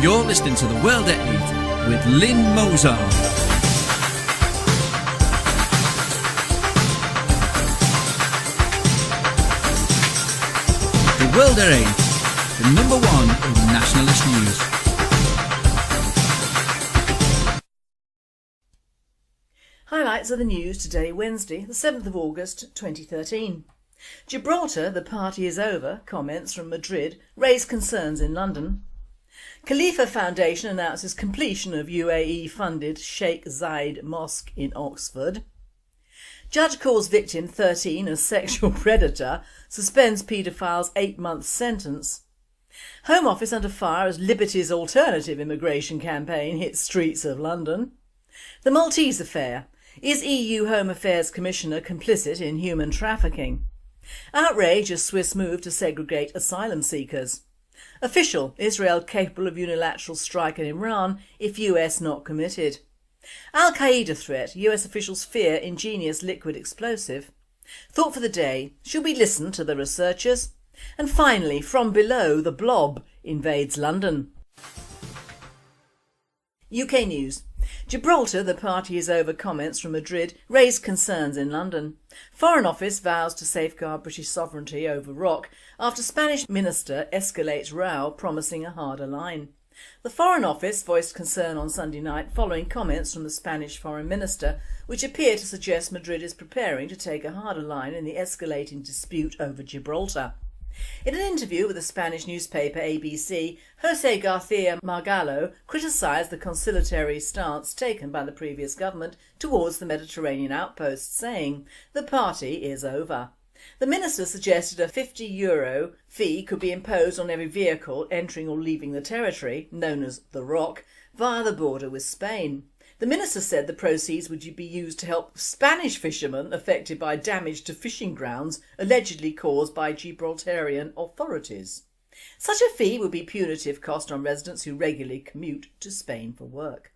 You're listening to The World at 8 with Lynn Mozart. The World at 8, the number one in nationalist news. Highlights of the news today, Wednesday, the 7th of August 2013. Gibraltar, the party is over, comments from Madrid raise concerns in London. Khalifa Foundation announces completion of UAE-funded Sheikh Zayed Mosque in Oxford. Judge calls victim 13 a sexual predator, suspends paedophiles 8-month sentence. Home Office under fire as Liberty's alternative immigration campaign hits streets of London. The Maltese affair. Is EU Home Affairs Commissioner complicit in human trafficking? Outrage as Swiss move to segregate asylum seekers. Official, Israel capable of unilateral strike in Iran if US not committed. Al-Qaeda threat, US officials fear ingenious liquid explosive. Thought for the day, should we listen to the researchers? And finally, from below, the blob invades London. UK news. Gibraltar, the party is over comments from Madrid raise concerns in London. Foreign Office vows to safeguard British sovereignty over rock after Spanish minister escalates row promising a harder line. The Foreign Office voiced concern on Sunday night following comments from the Spanish Foreign Minister which appear to suggest Madrid is preparing to take a harder line in the escalating dispute over Gibraltar. In an interview with the Spanish newspaper ABC, José García Margallo criticised the conciliatory stance taken by the previous government towards the Mediterranean outposts, saying, "The party is over." The minister suggested a €50 fee could be imposed on every vehicle entering or leaving the territory, known as the Rock, via the border with Spain. The minister said the proceeds would be used to help Spanish fishermen affected by damage to fishing grounds allegedly caused by Gibraltarian authorities. Such a fee would be punitive cost on residents who regularly commute to Spain for work.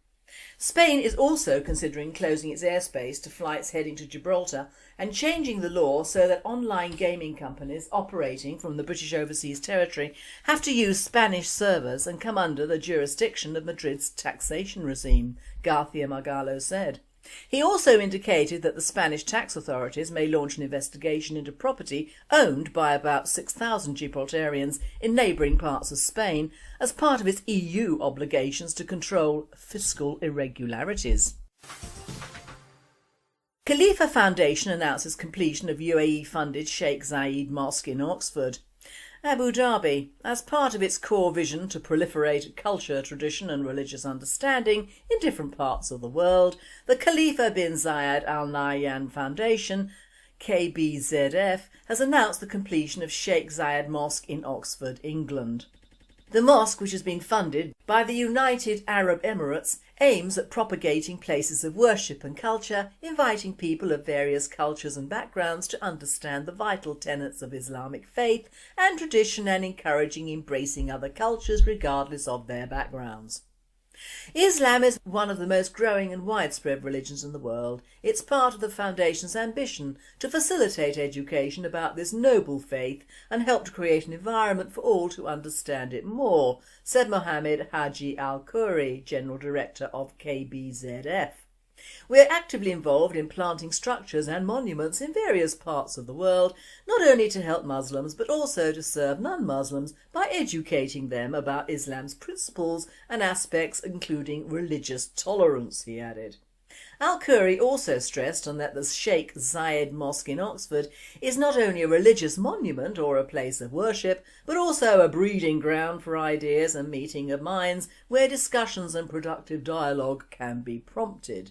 Spain is also considering closing its airspace to flights heading to Gibraltar and changing the law so that online gaming companies operating from the British Overseas Territory have to use Spanish servers and come under the jurisdiction of Madrid's taxation regime, García Margallo said. He also indicated that the Spanish tax authorities may launch an investigation into property owned by about 6,000 Gibraltarians in neighbouring parts of Spain as part of its EU obligations to control fiscal irregularities. Khalifa Foundation announces completion of UAE-funded Sheikh Zayed Mosque in Oxford. Abu Dhabi, as part of its core vision to proliferate culture, tradition and religious understanding in different parts of the world, the Khalifa bin Zayed Al Nahyan Foundation, KBZF, has announced the completion of Sheikh Zayed Mosque in Oxford, England. The mosque, which has been funded by the United Arab Emirates, aims at propagating places of worship and culture, inviting people of various cultures and backgrounds to understand the vital tenets of Islamic faith and tradition and encouraging embracing other cultures regardless of their backgrounds. Islam is one of the most growing and widespread religions in the world. It's part of the Foundation's ambition to facilitate education about this noble faith and help to create an environment for all to understand it more, said Mohammed Haji Al-Khoury, General Director of KBZF. We are actively involved in planting structures and monuments in various parts of the world, not only to help Muslims but also to serve non-Muslims by educating them about Islam's principles and aspects including religious tolerance, he added. Al-Khoury also stressed on that the Sheikh Zayed Mosque in Oxford is not only a religious monument or a place of worship, but also a breeding ground for ideas and meeting of minds where discussions and productive dialogue can be prompted.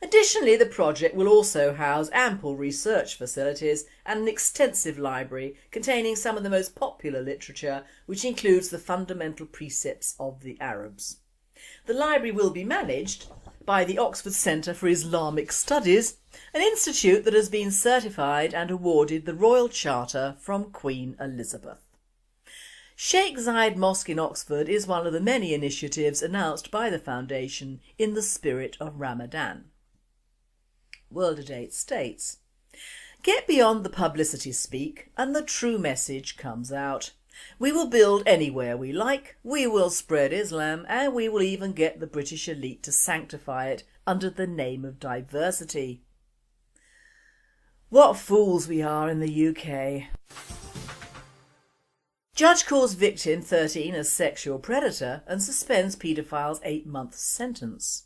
Additionally, the project will also house ample research facilities and an extensive library containing some of the most popular literature, which includes the fundamental precepts of the Arabs. The library will be managed by the Oxford Centre for Islamic Studies, an institute that has been certified and awarded the Royal Charter from Queen Elizabeth. Sheikh Zayed Mosque in Oxford is one of the many initiatives announced by the Foundation in the spirit of Ramadan. World at 8 states, "Get beyond the publicity speak and the true message comes out. We will build anywhere we like, we will spread Islam, and we will even get the British elite to sanctify it under the name of diversity. What fools we are in the UK. Judge calls victim 13 a sexual predator and suspends paedophile's 8-month sentence.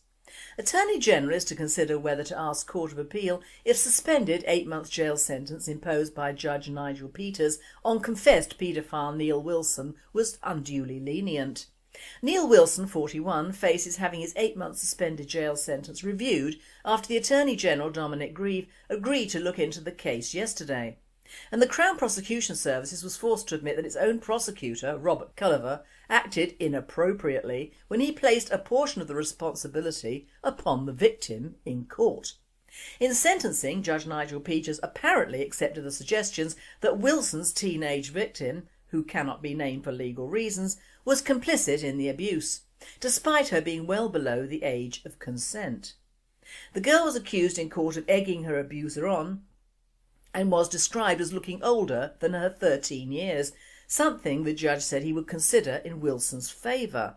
Attorney General is to consider whether to ask Court of Appeal if suspended 8-month jail sentence imposed by Judge Nigel Peters on confessed paedophile Neil Wilson was unduly lenient. Neil Wilson, 41, faces having his 8-month suspended jail sentence reviewed after the Attorney General Dominic Grieve agreed to look into the case yesterday. And the Crown Prosecution Services was forced to admit that its own prosecutor, Robert Culliver, acted inappropriately when he placed a portion of the responsibility upon the victim in court. In sentencing, Judge Nigel Peters apparently accepted the suggestions that Wilson's teenage victim, who cannot be named for legal reasons, was complicit in the abuse, despite her being well below the age of consent. The girl was accused in court of egging her abuser on and was described as looking older than her 13 years, something the judge said he would consider in Wilson's favour.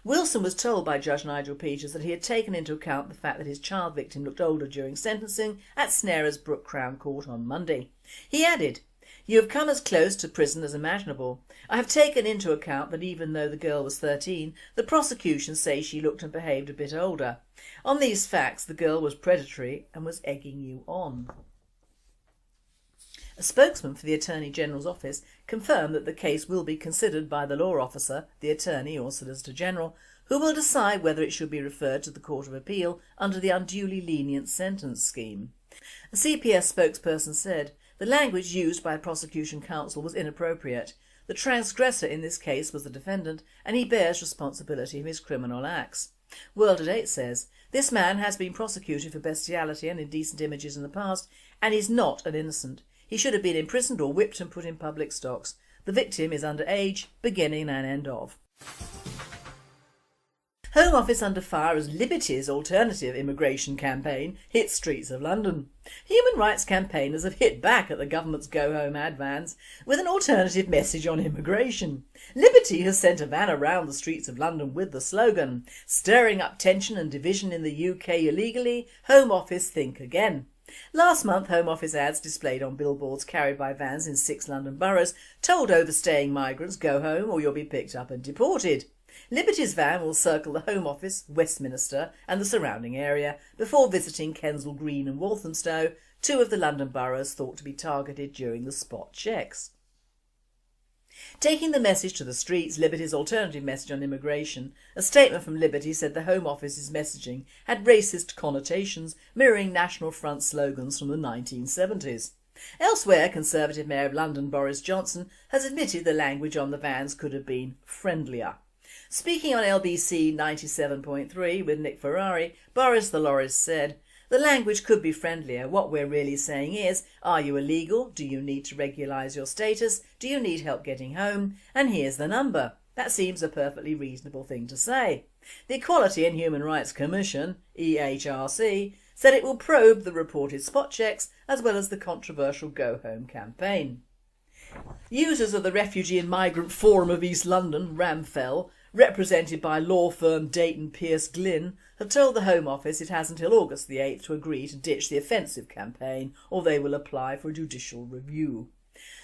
Wilson was told by Judge Nigel Peters that he had taken into account the fact that his child victim looked older during sentencing at Snaresbrook Crown Court on Monday. He added, "You have come as close to prison as imaginable. I have taken into account that even though the girl was 13, the prosecution say she looked and behaved a bit older. On these facts, the girl was predatory and was egging you on." A spokesman for the Attorney General's office confirmed that the case will be considered by the law officer, the Attorney or Solicitor General, who will decide whether it should be referred to the Court of Appeal under the unduly lenient sentence scheme. A CPS spokesperson said, "The language used by prosecution counsel was inappropriate. The transgressor in this case was the defendant and he bears responsibility for his criminal acts." World at 8 says, "This man has been prosecuted for bestiality and indecent images in the past and is not an innocent. He should have been imprisoned or whipped and put in public stocks. The victim is under age, beginning and end of." Home Office under fire as Liberty's alternative immigration campaign hits streets of London. Human rights campaigners have hit back at the government's Go Home ad vans with an alternative message on immigration. Liberty has sent a van around the streets of London with the slogan, "Stirring up tension and division in the UK illegally, Home Office think again." Last month, Home Office ads displayed on billboards carried by vans in 6 London boroughs told overstaying migrants, "Go home or you'll be picked up and deported." Liberty's van will circle the Home Office, Westminster and the surrounding area before visiting Kensal Green and Walthamstow, 2 of the London boroughs thought to be targeted during the spot checks. Taking the message to the streets, Liberty's alternative message on immigration, a statement from Liberty said the Home Office's messaging had racist connotations, mirroring National Front slogans from the 1970s. Elsewhere, Conservative Mayor of London Boris Johnson has admitted the language on the vans could have been friendlier. Speaking on LBC 97.3 with Nick Ferrari, Boris the Lorist said, "The language could be friendlier. What we're really saying is, are you illegal? Do you need to regularise your status? Do you need help getting home? And here's the number." That seems a perfectly reasonable thing to say. The Equality and Human Rights Commission, EHRC, said it will probe the reported spot checks as well as the controversial Go Home campaign. Users of the Refugee and Migrant Forum of East London, RAMFEL, represented by law firm Dayton Pierce Glynn, have told the Home Office it has until August the 8th to agree to ditch the offensive campaign or they will apply for a judicial review.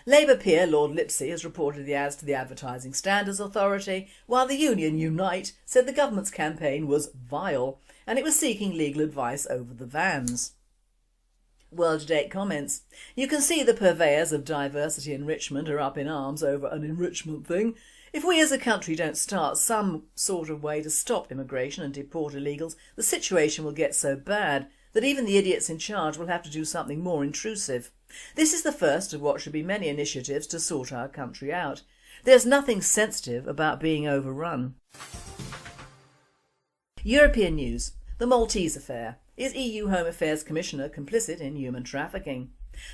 Labour peer Lord Lipsey has reported the ads to the Advertising Standards Authority, while the union Unite said the government's campaign was vile and it was seeking legal advice over the vans. World at 8 comments, "You can see the purveyors of diversity enrichment are up in arms over an enrichment thing. If we as a country don't start some sort of way to stop immigration and deport illegals, the situation will get so bad that even the idiots in charge will have to do something more intrusive. This is the first of what should be many initiatives to sort our country out. There's nothing sensitive about being overrun." European news. The Maltese affair. Is EU Home Affairs Commissioner complicit in human trafficking?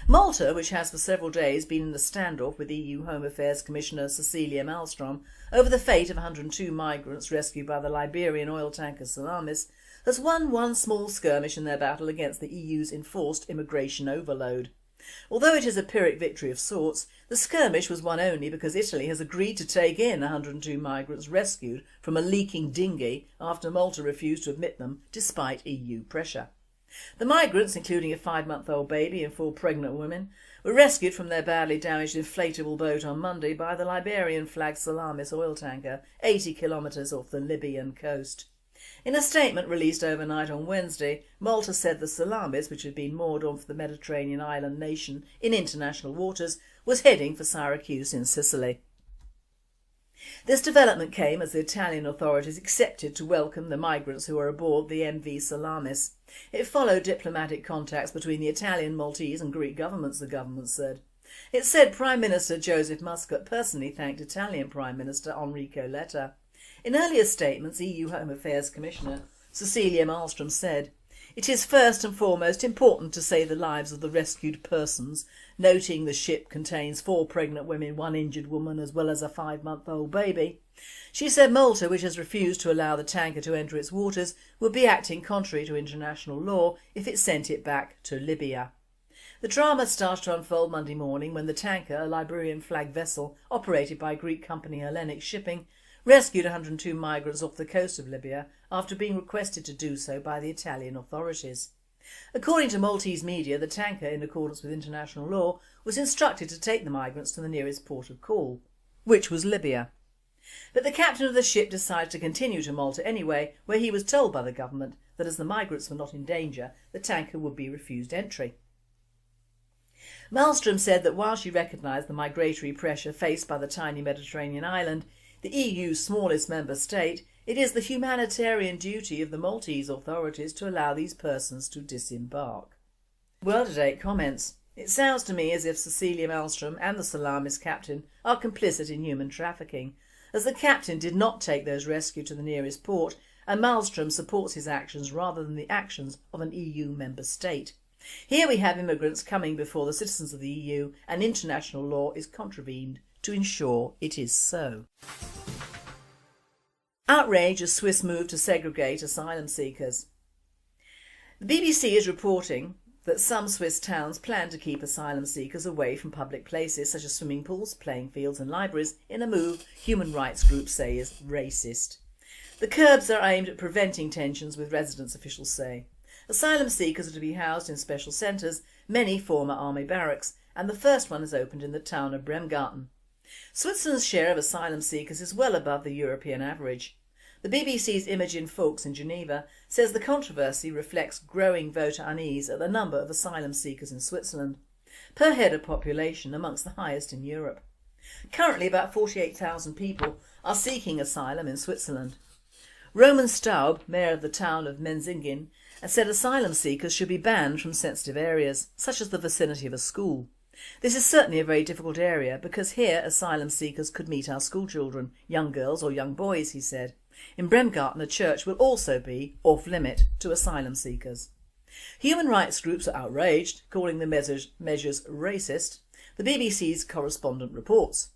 Malta, which has for several days been in a standoff with EU Home Affairs Commissioner Cecilia Malmström over the fate of 102 migrants rescued by the Liberian oil tanker Salamis, has won one small skirmish in their battle against the EU's enforced immigration overload. Although it is a Pyrrhic victory of sorts, the skirmish was won only because Italy has agreed to take in 102 migrants rescued from a leaking dinghy after Malta refused to admit them despite EU pressure. The migrants, including a 5-month-old baby and 4 pregnant women, were rescued from their badly damaged inflatable boat on Monday by the Liberian-flagged Salamis oil tanker 80 kilometres off the Libyan coast. In a statement released overnight on Wednesday, Malta said the Salamis, which had been moored off the Mediterranean island nation in international waters, was heading for Syracuse in Sicily. This development came as the Italian authorities accepted to welcome the migrants who were aboard the MV Salamis. It followed diplomatic contacts between the Italian, Maltese and Greek governments, the government said. It said Prime Minister Joseph Muscat personally thanked Italian Prime Minister Enrico Letta. In earlier statements, EU Home Affairs Commissioner Cecilia Malmström said, "It is first and foremost important to save the lives of the rescued persons," noting the ship contains 4 pregnant women, 1 injured woman as well as a 5-month-old baby. She said Malta, which has refused to allow the tanker to enter its waters, would be acting contrary to international law if it sent it back to Libya. The drama started to unfold Monday morning when the tanker, a Liberian-flagged vessel operated by Greek company Hellenic Shipping, rescued 102 migrants off the coast of Libya after being requested to do so by the Italian authorities. According to Maltese media, the tanker, in accordance with international law, was instructed to take the migrants to the nearest port of call, which was Libya. But the captain of the ship decided to continue to Malta anyway, where he was told by the government that as the migrants were not in danger, the tanker would be refused entry. Malmström said that while she recognised the migratory pressure faced by the tiny Mediterranean island, the EU's smallest member state, it is the humanitarian duty of the Maltese authorities to allow these persons to disembark. World at 8 comments. It sounds to me as if Cecilia Malmström and the Salamis captain are complicit in human trafficking, as the captain did not take those rescued to the nearest port and Malmström supports his actions rather than the actions of an EU member state. Here we have immigrants coming before the citizens of the EU and international law is contravened to ensure it is so. Outrage as Swiss move to segregate asylum seekers. The BBC is reporting that some Swiss towns plan to keep asylum seekers away from public places such as swimming pools, playing fields and libraries in a move human rights groups say is racist. The curbs are aimed at preventing tensions with residents, officials say. Asylum seekers are to be housed in special centres, many former army barracks, and the first one is opened in the town of Birmingham. Switzerland's share of asylum seekers is well above the European average. The BBC's Imogen Fawkes in Geneva says the controversy reflects growing voter unease at the number of asylum seekers in Switzerland, per head of population amongst the highest in Europe. Currently about 48,000 people are seeking asylum in Switzerland. Roman Staub, mayor of the town of Menzingen, has said asylum seekers should be banned from sensitive areas, such as the vicinity of a school. This is certainly a very difficult area because here asylum seekers could meet our schoolchildren, young girls or young boys, he said. In Bremgarten, a church will also be off-limit to asylum seekers. Human rights groups are outraged, calling the measures racist. The BBC's correspondent reports.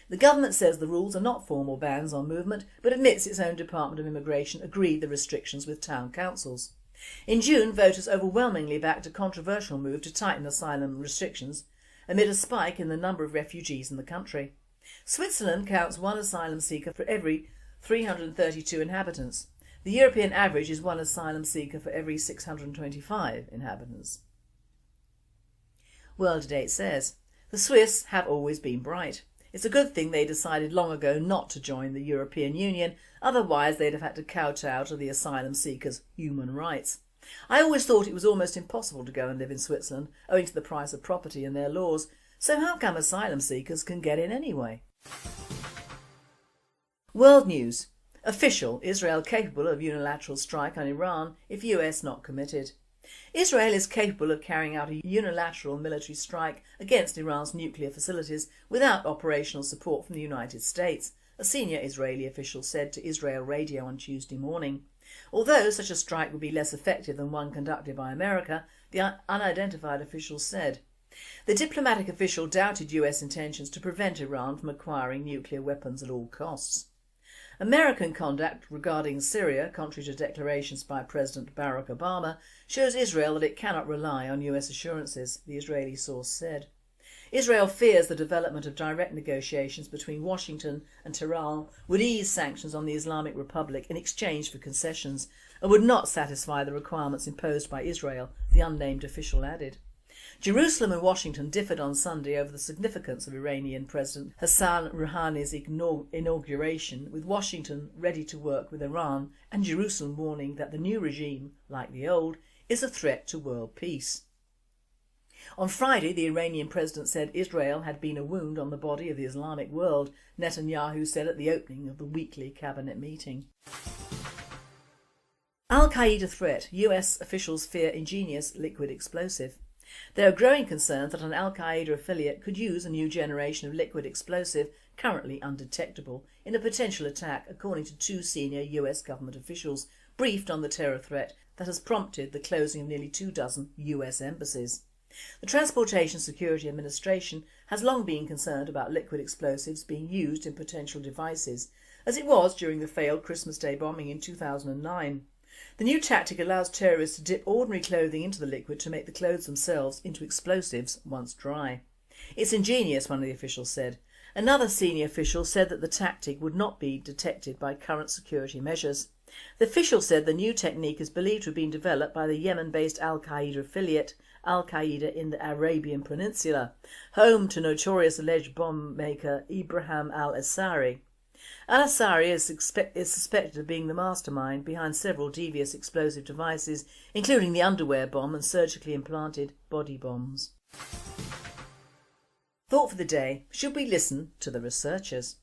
The government says the rules are not formal bans on movement, but admits its own Department of Immigration agreed the restrictions with town councils. In June, voters overwhelmingly backed a controversial move to tighten asylum restrictions amid a spike in the number of refugees in the country. Switzerland counts 1 asylum seeker for every 332 inhabitants. The European average is 1 asylum seeker for every 625 inhabitants. World at 8 says, the Swiss have always been bright. It's a good thing they decided long ago not to join the European Union, otherwise they'd have had to kowtow to the asylum seekers' human rights. I always thought it was almost impossible to go and live in Switzerland, owing to the price of property and their laws, so how come asylum seekers can get in anyway? World News. Official, Israel capable of unilateral strike on Iran if US not committed. Israel is capable of carrying out a unilateral military strike against Iran's nuclear facilities without operational support from the United States, a senior Israeli official said to Israel Radio on Tuesday morning. Although such a strike would be less effective than one conducted by America, the unidentified official said. The diplomatic official doubted US intentions to prevent Iran from acquiring nuclear weapons at all costs. American conduct regarding Syria, contrary to declarations by President Barack Obama, shows Israel that it cannot rely on US assurances, the Israeli source said. Israel fears the development of direct negotiations between Washington and Tehran would ease sanctions on the Islamic Republic in exchange for concessions and would not satisfy the requirements imposed by Israel, the unnamed official added. Jerusalem and Washington differed on Sunday over the significance of Iranian President Hassan Rouhani's inauguration, with Washington ready to work with Iran and Jerusalem warning that the new regime, like the old, is a threat to world peace. On Friday, the Iranian president said Israel had been a wound on the body of the Islamic world, Netanyahu said at the opening of the weekly cabinet meeting. Al-Qaeda threat. US officials fear ingenious liquid explosive. There are growing concerns that an Al-Qaeda affiliate could use a new generation of liquid explosive, currently undetectable, in a potential attack, according to two senior US government officials briefed on the terror threat that has prompted the closing of nearly 24 US embassies. The Transportation Security Administration has long been concerned about liquid explosives being used in potential devices, as it was during the failed Christmas Day bombing in 2009. The new tactic allows terrorists to dip ordinary clothing into the liquid to make the clothes themselves into explosives once dry. It's ingenious, one of the officials said. Another senior official said that the tactic would not be detected by current security measures. The official said the new technique is believed to have been developed by the Yemen-based Al-Qaeda affiliate, Al-Qaeda in the Arabian Peninsula, home to notorious alleged bomb maker Ibrahim al-Assari. Al-Assari is suspected of being the mastermind behind several devious explosive devices, including the underwear bomb and surgically implanted body bombs. Thought for the day: should we listen to the researchers?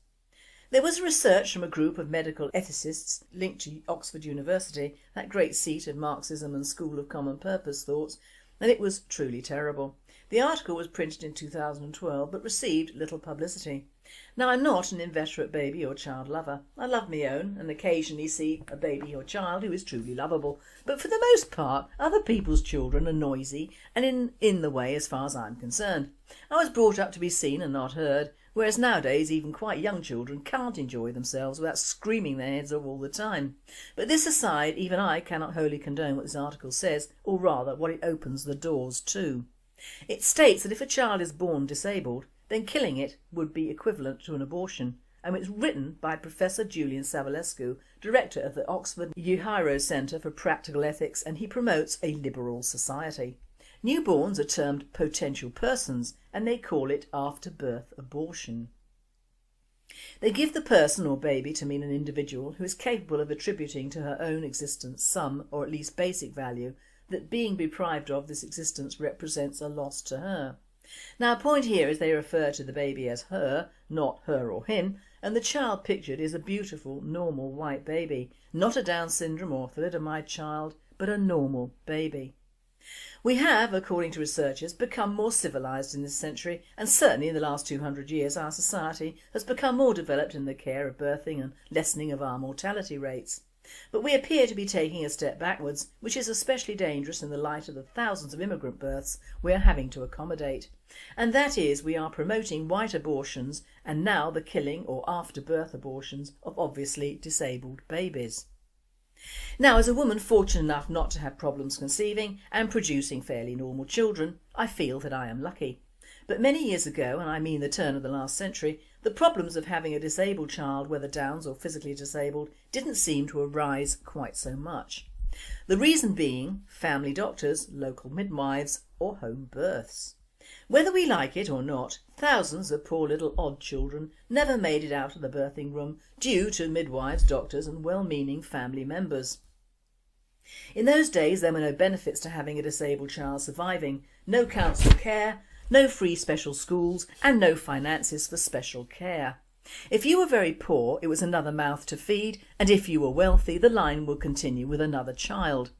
There was research from a group of medical ethicists linked to Oxford University, that great seat of Marxism and School of Common Purpose thoughts, and it was truly terrible. The article was printed in 2012 but received little publicity. Now, I'm not an inveterate baby or child lover. I love my own and occasionally see a baby or child who is truly lovable, but for the most part other people's children are noisy and in the way as far as I'm concerned. I was brought up to be seen and not heard, whereas nowadays even quite young children can't enjoy themselves without screaming their heads off all the time. But this aside, even I cannot wholly condone what this article says, or rather what it opens the doors to. It states that if a child is born disabled, then killing it would be equivalent to an abortion, and it's written by Professor Julian Savulescu, director of the Oxford Uehiro Centre for Practical Ethics, and he promotes a liberal society. Newborns are termed potential persons, and they call it after-birth abortion. They give the person or baby to mean an individual who is capable of attributing to her own existence some, or at least basic value, that being deprived of this existence represents a loss to her. Now, a point here is they refer to the baby as her, not her or him, and the child pictured is a beautiful, normal white baby, not a Down syndrome or thalidomide child, but a normal baby. We have, according to researchers, become more civilised in this century, and certainly in the last 200 years our society has become more developed in the care of birthing and lessening of our mortality rates. But we appear to be taking a step backwards, which is especially dangerous in the light of the thousands of immigrant births we are having to accommodate. And that is, we are promoting white abortions and now the killing or after-birth abortions of obviously disabled babies. Now, as a woman fortunate enough not to have problems conceiving and producing fairly normal children, I feel that I am lucky. But many years ago, and I mean the turn of the last century, the problems of having a disabled child, whether Downs or physically disabled, didn't seem to arise quite so much. The reason being family doctors, local midwives or home births. Whether we like it or not, thousands of poor little odd children never made it out of the birthing room due to midwives, doctors and well-meaning family members. In those days there were no benefits to having a disabled child surviving, no council care, no free special schools and no finances for special care. If you were very poor, it was another mouth to feed, and if you were wealthy, the line would continue with another child.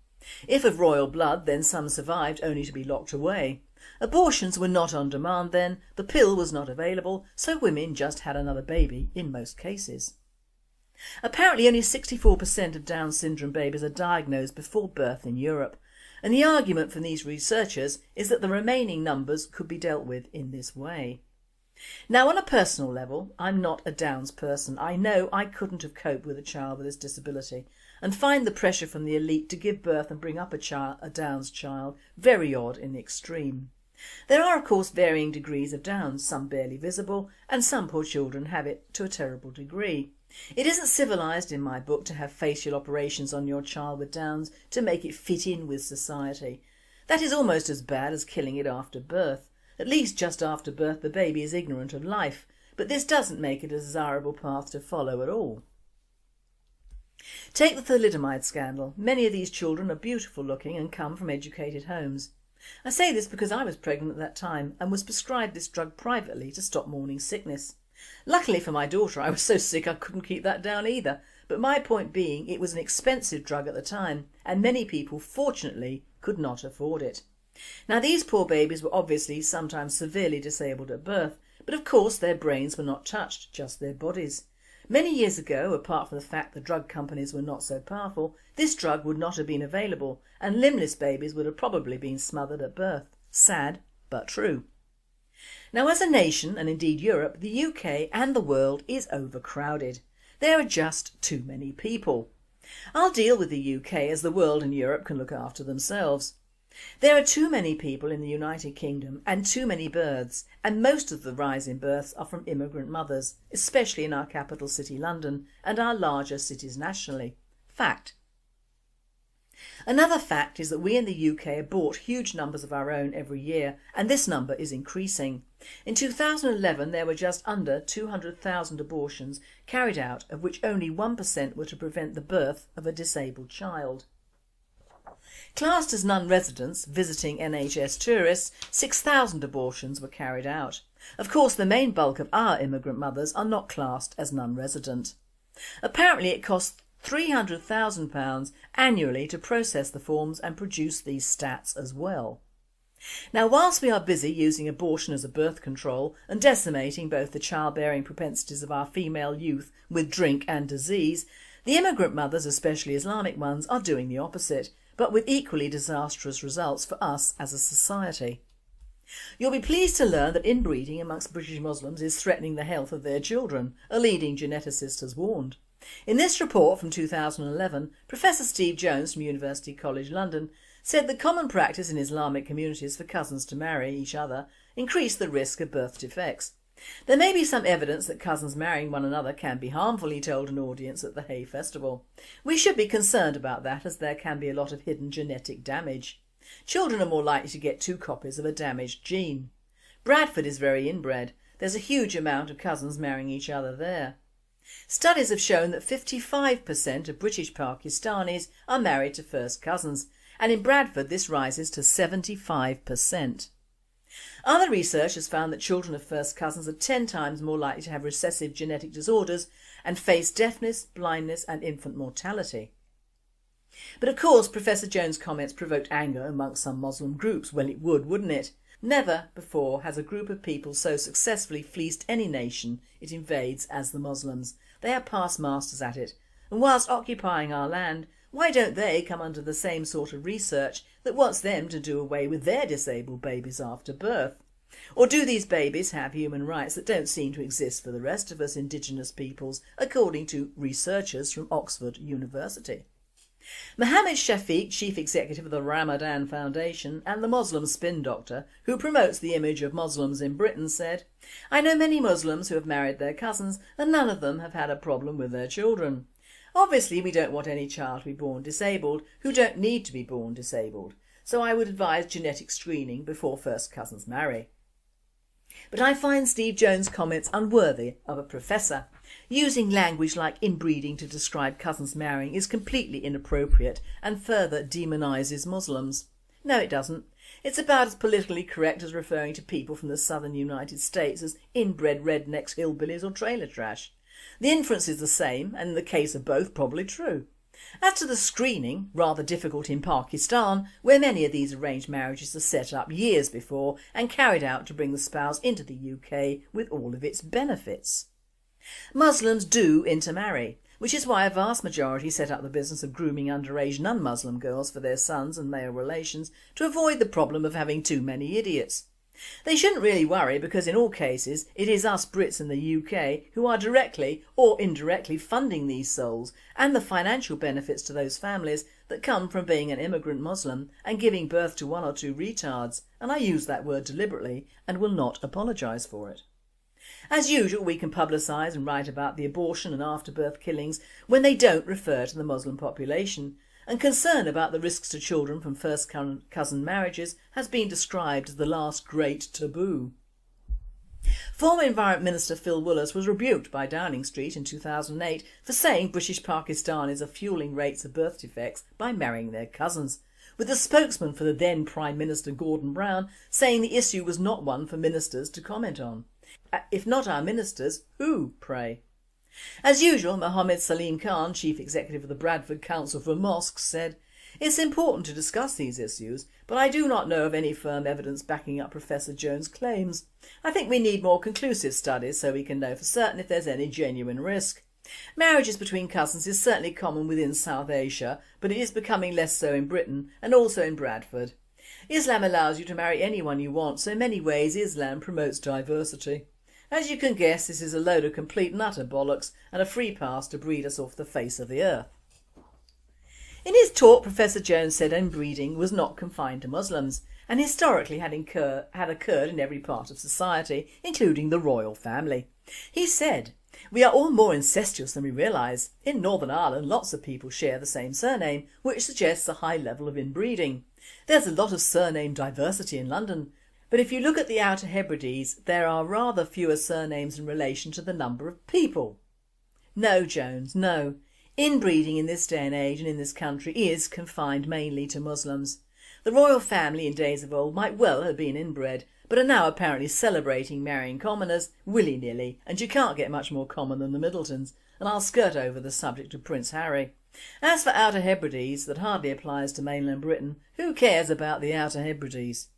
If of royal blood, then some survived only to be locked away. Abortions were not on demand then, the pill was not available, so women just had another baby in most cases. Apparently only 64% of Down syndrome babies are diagnosed before birth in Europe, and the argument from these researchers is that the remaining numbers could be dealt with in this way. Now, on a personal level, I'm not a Downs person. I know I couldn't have coped with a child with this disability and find the pressure from the elite to give birth and bring up a Downs child very odd in the extreme. There are of course varying degrees of Downs, some barely visible and some poor children have it to a terrible degree. It isn't civilised in my book to have facial operations on your child with Downs to make it fit in with society. That is almost as bad as killing it after birth. At least just after birth the baby is ignorant of life, but this doesn't make it a desirable path to follow at all. Take the thalidomide scandal. Many of these children are beautiful looking and come from educated homes. I say this because I was pregnant at that time and was prescribed this drug privately to stop morning sickness. Luckily for my daughter I was so sick I couldn't keep that down either, but my point being it was an expensive drug at the time and many people fortunately could not afford it. Now these poor babies were obviously sometimes severely disabled at birth, but of course their brains were not touched, just their bodies. Many years ago, apart from the fact the drug companies were not so powerful, this drug would not have been available and limbless babies would have probably been smothered at birth. Sad, but true. Now as a nation, and indeed Europe, the UK and the world is overcrowded. There are just too many people. I'll deal with the UK as the world and Europe can look after themselves. There are too many people in the United Kingdom and too many births, and most of the rise in births are from immigrant mothers, especially in our capital city London and our larger cities nationally. Fact. Another fact is that we in the UK abort huge numbers of our own every year, and this number is increasing. In 2011 there were just under 200,000 abortions carried out, of which only 1% were to prevent the birth of a disabled child. Classed as non-residents visiting NHS tourists, 6,000 abortions were carried out. Of course the main bulk of our immigrant mothers are not classed as non-resident. Apparently it costs £300,000 annually to process the forms and produce these stats as well. Now whilst we are busy using abortion as a birth control and decimating both the childbearing propensities of our female youth with drink and disease, the immigrant mothers, especially Islamic ones, are doing the opposite, but with equally disastrous results for us as a society. You'll be pleased to learn that inbreeding amongst British Muslims is threatening the health of their children, a leading geneticist has warned. In this report from 2011, Professor Steve Jones from University College London said the common practice in Islamic communities for cousins to marry each other increased the risk of birth defects. There may be some evidence that cousins marrying one another can be harmful, he told an audience at the Hay Festival. We should be concerned about that as there can be a lot of hidden genetic damage. Children are more likely to get 2 copies of a damaged gene. Bradford is very inbred. There's a huge amount of cousins marrying each other there. Studies have shown that 55% of British Pakistanis are married to first cousins, and in Bradford this rises to 75%. Other research has found that children of first cousins are 10 times more likely to have recessive genetic disorders and face deafness, blindness and infant mortality. But of course Professor Jones' comments provoked anger amongst some Muslim groups. Well, it would, wouldn't it? Never before has a group of people so successfully fleeced any nation it invades as the Muslims. They are past masters at it, and whilst occupying our land, why don't they come under the same sort of research that wants them to do away with their disabled babies after birth? Or do these babies have human rights that don't seem to exist for the rest of us indigenous peoples, according to researchers from Oxford University? Mohammed Shafiq, chief executive of the Ramadan Foundation and the Muslim spin doctor who promotes the image of Muslims in Britain, said, "I know many Muslims who have married their cousins and none of them have had a problem with their children. Obviously we don't want any child to be born disabled who don't need to be born disabled, so I would advise genetic screening before first cousins marry." But I find Steve Jones' comments unworthy of a professor. Using language like inbreeding to describe cousins marrying is completely inappropriate and further demonises Muslims. No, it doesn't. It's about as politically correct as referring to people from the southern United States as inbred rednecks, hillbillies or trailer trash. The inference is the same, and in the case of both probably true. As to the screening, rather difficult in Pakistan, where many of these arranged marriages are set up years before and carried out to bring the spouse into the UK with all of its benefits. Muslims do intermarry, which is why a vast majority set up the business of grooming underage non-Muslim girls for their sons and male relations to avoid the problem of having too many idiots. They shouldn't really worry because in all cases it is us Brits in the UK who are directly or indirectly funding these souls and the financial benefits to those families that come from being an immigrant Muslim and giving birth to one or two retards, and I use that word deliberately and will not apologise for it. As usual, we can publicise and write about the abortion and afterbirth killings when they don't refer to the Muslim population, and concern about the risks to children from first cousin marriages has been described as the last great taboo. Former Environment Minister Phil Woolas was rebuked by Downing Street in 2008 for saying British Pakistanis are fuelling rates of birth defects by marrying their cousins, with the spokesman for the then Prime Minister Gordon Brown saying the issue was not one for ministers to comment on. If not our ministers, who, pray? As usual, Mohammed Salim Khan, Chief Executive of the Bradford Council for Mosques, said, "It's important to discuss these issues, but I do not know of any firm evidence backing up Professor Jones' claims. I think we need more conclusive studies so we can know for certain if there's any genuine risk. Marriages between cousins is certainly common within South Asia, but it is becoming less so in Britain and also in Bradford. Islam allows you to marry anyone you want, so in many ways Islam promotes diversity. As you can guess, this is a load of complete and utter bollocks and a free pass to breed us off the face of the earth." In his talk, Professor Jones said inbreeding was not confined to Muslims and historically had occurred in every part of society, including the royal family. He said, "We are all more incestuous than we realise. In Northern Ireland lots of people share the same surname, which suggests a high level of inbreeding. There's a lot of surname diversity in London. But if you look at the Outer Hebrides, there are rather fewer surnames in relation to the number of people." No, Jones, no. Inbreeding in this day and age and in this country is confined mainly to Muslims. The royal family in days of old might well have been inbred, but are now apparently celebrating marrying commoners willy-nilly, and you can't get much more common than the Middletons, and I'll skirt over the subject of Prince Harry. As for Outer Hebrides, that hardly applies to mainland Britain. Who cares about the Outer Hebrides?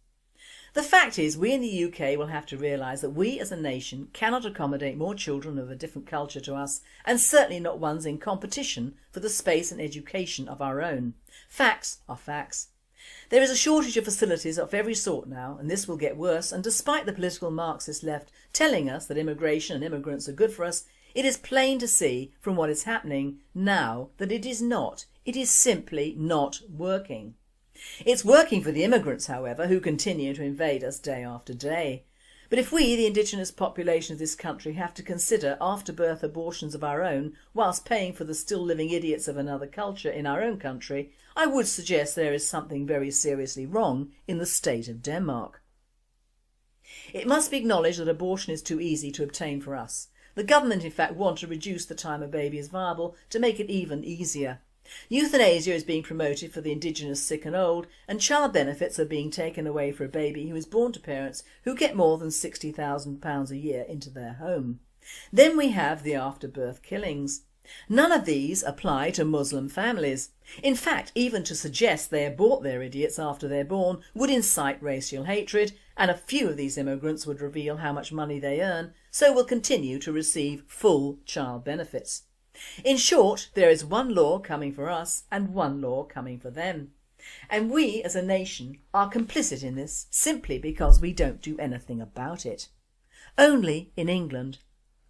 The fact is, we in the UK will have to realise that we as a nation cannot accommodate more children of a different culture to us, and certainly not ones in competition for the space and education of our own. Facts are facts. There is a shortage of facilities of every sort now, and this will get worse, and despite the political Marxist left telling us that immigration and immigrants are good for us, it is plain to see from what is happening now that it is not. It is simply not working. It's working for the immigrants, however, who continue to invade us day after day. But if we, the indigenous population of this country, have to consider afterbirth abortions of our own whilst paying for the still living idiots of another culture in our own country, I would suggest there is something very seriously wrong in the state of Denmark. It must be acknowledged that abortion is too easy to obtain for us. The government in fact want to reduce the time a baby is viable to make it even easier. Euthanasia is being promoted for the indigenous sick and old, and child benefits are being taken away for a baby who is born to parents who get more than £60,000 a year into their home. Then we have the afterbirth killings. None of these apply to Muslim families. In fact, even to suggest they abort their idiots after they're born would incite racial hatred, and a few of these immigrants would reveal how much money they earn, so will continue to receive full child benefits. In short, there is one law coming for us and one law coming for them. And we as a nation are complicit in this simply because we don't do anything about it. Only in England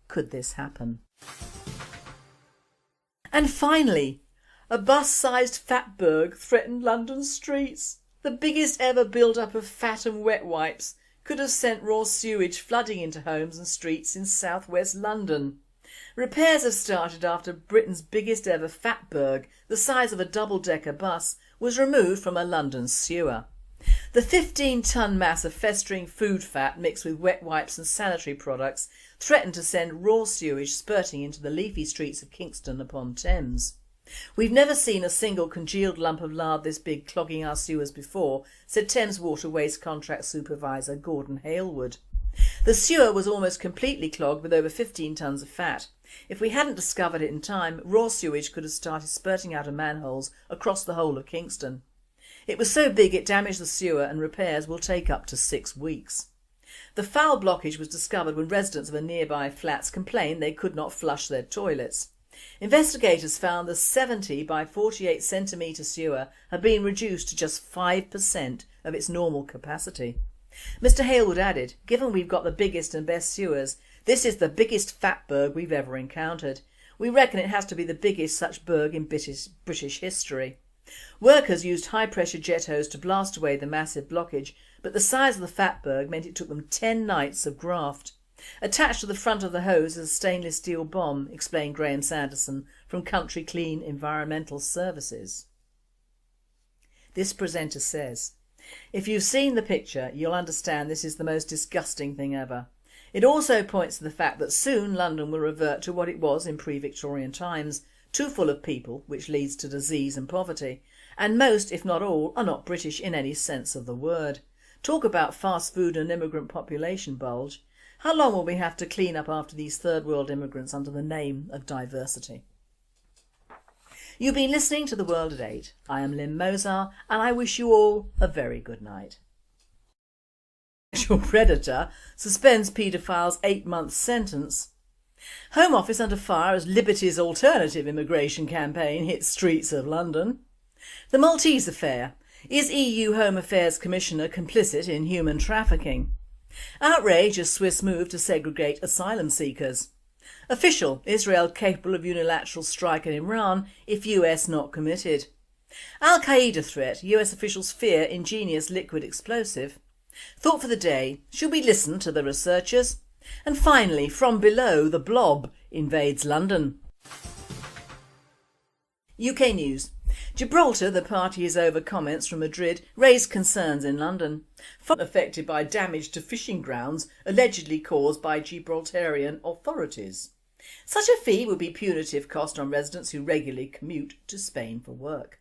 could this happen. And finally, a bus-sized fatberg threatened London streets. The biggest ever build-up of fat and wet wipes could have sent raw sewage flooding into homes and streets in south-west London. Repairs have started after Britain's biggest ever fatberg, the size of a double-decker bus, was removed from a London sewer. The 15-ton mass of festering food fat mixed with wet wipes and sanitary products threatened to send raw sewage spurting into the leafy streets of Kingston upon Thames. "We've never seen a single congealed lump of lard this big clogging our sewers before," said Thames Water Waste Contract Supervisor Gordon Halewood. The sewer was almost completely clogged with over 15 tonnes of fat. If we hadn't discovered it in time, raw sewage could have started spurting out of manholes across the whole of Kingston. It was so big it damaged the sewer, and repairs will take up to 6 weeks. The foul blockage was discovered when residents of a nearby flats complained they could not flush their toilets. Investigators found the 70 by 48 centimetre sewer had been reduced to just 5% of its normal capacity. Mr Hailwood added, "Given we've got the biggest and best sewers, this is the biggest fatberg we've ever encountered. We reckon it has to be the biggest such berg in British history." Workers used high-pressure jet hose to blast away the massive blockage, but the size of the fatberg meant it took them 10 nights of graft. Attached to the front of the hose is a stainless steel bomb, explained Graham Sanderson from Country Clean Environmental Services. This presenter says, "If you've seen the picture, you'll understand this is the most disgusting thing ever. It also points to the fact that soon London will revert to what it was in pre-Victorian times, too full of people, which leads to disease and poverty. And most, if not all, are not British in any sense of the word. Talk about fast food and immigrant population bulge. How long will we have to clean up after these third world immigrants under the name of diversity?" You've been listening to The World at 8. I am Lynn Mozar and I wish you all a very good night. Sexual predator suspends paedophile's 8-month sentence. Home Office under fire as Liberty's alternative immigration campaign hits streets of London. The Maltese affair. Is EU Home Affairs Commissioner complicit in human trafficking? Outrage as Swiss move to segregate asylum seekers. Official, Israel capable of unilateral strike in Iran if US not committed. Al-Qaeda threat, US officials fear ingenious liquid explosive. Thought for the day, should we listen to the researchers? And finally, from below, the blob invades London. UK News. Gibraltar, the party is over comments from Madrid, raised concerns in London. Affected by damage to fishing grounds allegedly caused by Gibraltarian authorities. Such a fee would be punitive cost on residents who regularly commute to Spain for work.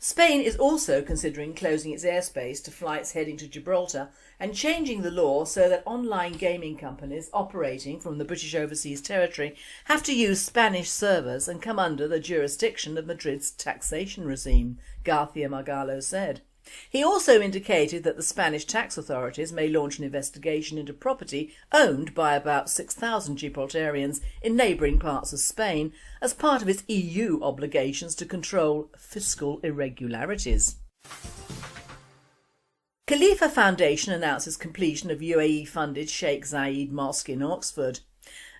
Spain is also considering closing its airspace to flights heading to Gibraltar and changing the law so that online gaming companies operating from the British Overseas Territory have to use Spanish servers and come under the jurisdiction of Madrid's taxation regime, García Margallo said. He also indicated that the Spanish tax authorities may launch an investigation into property owned by about 6,000 Gibraltarians in neighbouring parts of Spain as part of its EU obligations to control fiscal irregularities. Khalifa Foundation announces completion of UAE-funded Sheikh Zayed Mosque in Oxford.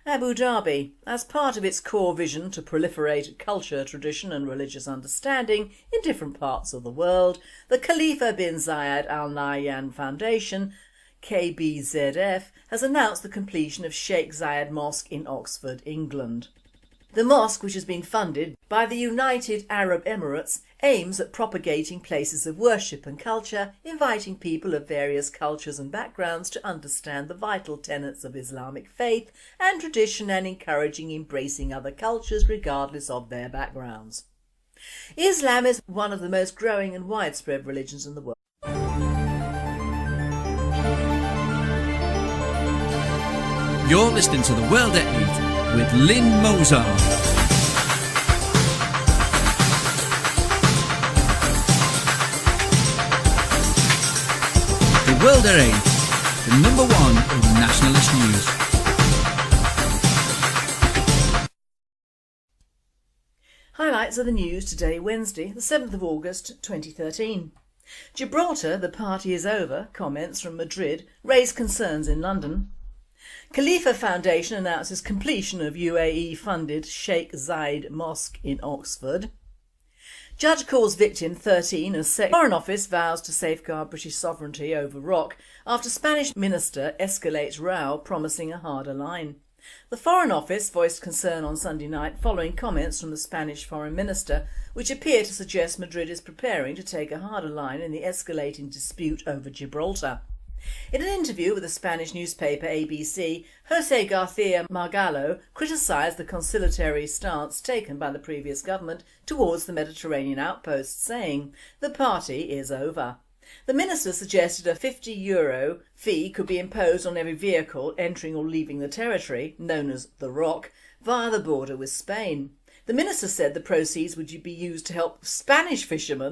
Abu Dhabi, as part of its core vision to proliferate culture, tradition and religious understanding in different parts of the world, the Khalifa bin Zayed Al Nahyan Foundation, KBZF, has announced the completion of Sheikh Zayed Mosque in Oxford, England. The mosque, which has been funded by the United Arab Emirates, aims at propagating places of worship and culture, inviting people of various cultures and backgrounds to understand the vital tenets of Islamic faith and tradition and encouraging embracing other cultures regardless of their backgrounds. Islam is one of the most growing and widespread religions in the world. You're listening to The World at 8 with Lynn Mozar. The World at 8, the number one in nationalist news. Highlights of the news today, Wednesday, the 7th of August 2013. Gibraltar, the party is over, comments from Madrid, raise concerns in London. Khalifa Foundation announces completion of UAE-funded Sheikh Zayed Mosque in Oxford. Judge calls victim 13 as Foreign Office vows to safeguard British sovereignty over Rock after Spanish minister escalates row promising a harder line. The Foreign Office voiced concern on Sunday night following comments from the Spanish Foreign Minister which appear to suggest Madrid is preparing to take a harder line in the escalating dispute over Gibraltar. In an interview with the Spanish newspaper ABC, José García Margallo criticised the conciliatory stance taken by the previous government towards the Mediterranean outposts, saying, "The party is over." The minister suggested a €50 fee could be imposed on every vehicle entering or leaving the territory, known as the Rock, via the border with Spain. The minister said the proceeds would be used to help Spanish fishermen